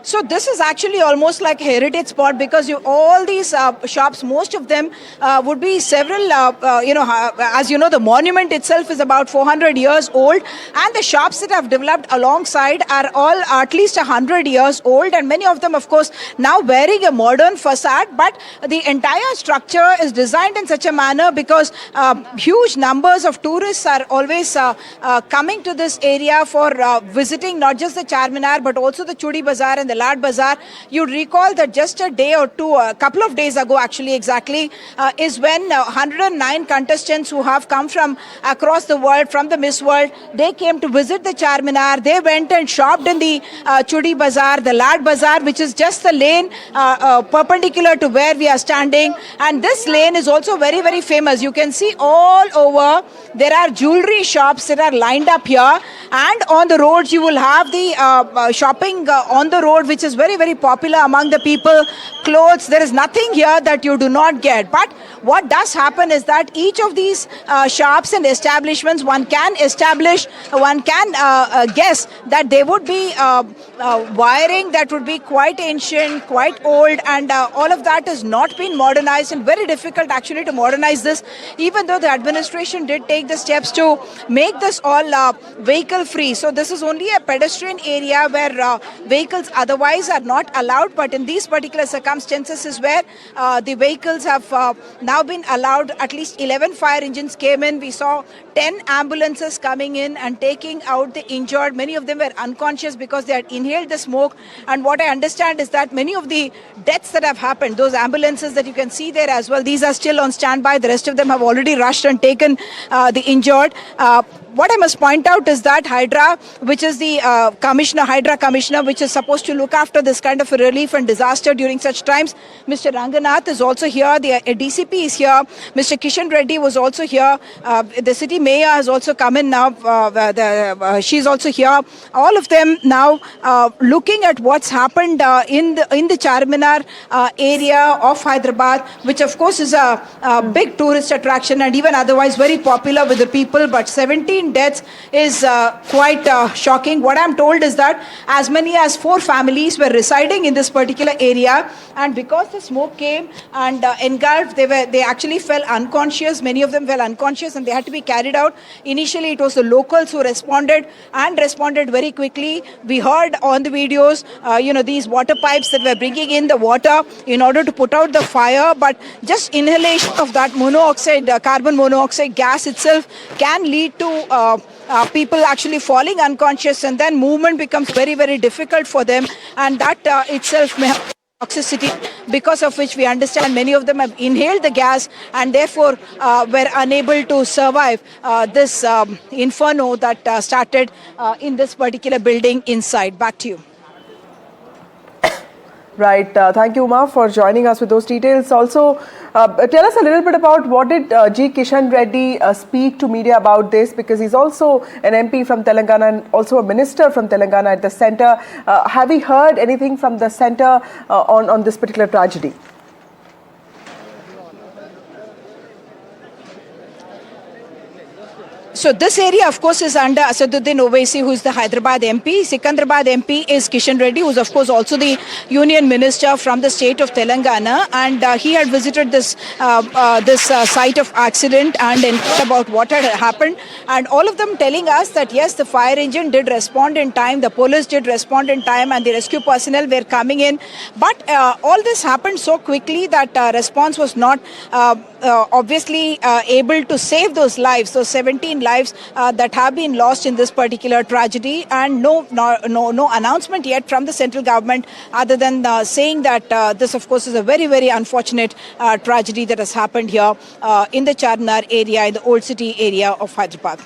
So this is actually almost like a heritage spot because all these shops, most of them would be several, as you know, the monument itself is about 400 years old, and the shops that have developed alongside are all at least 100 years old, and many of them, of course, now wearing a modern facade, but the entire structure is designed in such a manner because huge numbers of tourists are always coming to this area for visiting not just the Charminar but also the Chudi Bazaar and the Lad Bazaar. You'd recall that just a day or two, a couple of days ago actually exactly, is when 109 contestants who have come from across the world, from the Miss World, they came to visit the Charminar. They went and shopped in the Chudi Bazaar, the Lad Bazaar, which is just the lane perpendicular to where we are standing. And this lane is also very, very famous. You can see all over there are jewelry shops that are lined up here, and on the roads you will have the shopping on the road, which is very, very popular among the people. Clothes, there is nothing here that you do not get. But what does happen is that each of these shops and establishments, one can guess that they would be wiring that would be quite ancient, quite old, and all of that has not been modernized, and very difficult actually to modernize this, even though the administration did take the steps to make this all vehicle free. So this is only a pedestrian area where vehicles otherwise are not allowed, but in these particular circumstances is where the vehicles have now been allowed. At least 11 fire engines came in. We saw 10 ambulances coming in and taking out the injured. Many of them were unconscious because they had inhaled the smoke. And what I understand is that many of the deaths that have happened, those ambulances that you can see there as well, these are still on standby. The rest of them have already rushed and taken the injured. What I must point out is that Hydra, which is the Hydra commissioner, which is supposed to look after this kind of a relief and disaster during such times, Mr. Ranganath is also here. The DCP is here. Mr. Kishan Reddy was also here. The city mayor has also come in now. She's also here. All of them now looking at what's happened in the Charminar area of Hyderabad, which of course is a big tourist attraction and even otherwise very popular with the people. But 17 deaths is quite shocking. What I'm told is that as many as 4 families were residing in this particular area, and because the smoke came and engulfed, they actually fell unconscious. Many of them fell unconscious and they had to be carried out. Initially it was the locals who responded very quickly. We heard on the videos these water pipes that were bringing in the water in order to put out the fire, but just inhalation of that carbon monoxide gas itself can lead to people actually falling unconscious, and then movement becomes very, very difficult for them, and that itself may have toxicity, because of which we understand many of them have inhaled the gas and therefore were unable to survive this inferno that started in this particular building inside. Back to you. Right. Thank you, Uma, for joining us with those details. Also, tell us a little bit about what did G. Kishan Reddy speak to media about this, because he's also an MP from Telangana and also a minister from Telangana at the centre. Have we heard anything from the centre on this particular tragedy? So this area, of course, is under Asaduddin Owaisi, who is the Hyderabad MP. Sikandrabad MP is Kishan Reddy, who is, of course, also the union minister from the state of Telangana. And he had visited this site of accident and inquired about what had happened. And all of them telling us that, yes, the fire engine did respond in time, the police did respond in time, and the rescue personnel were coming in. But all this happened so quickly that response was not obviously able to save those lives, those 17 lives that have been lost in this particular tragedy, and no announcement yet from the central government other than saying that this, of course, is a very, very unfortunate tragedy that has happened here in the Charminar area, in the old city area of Hyderabad.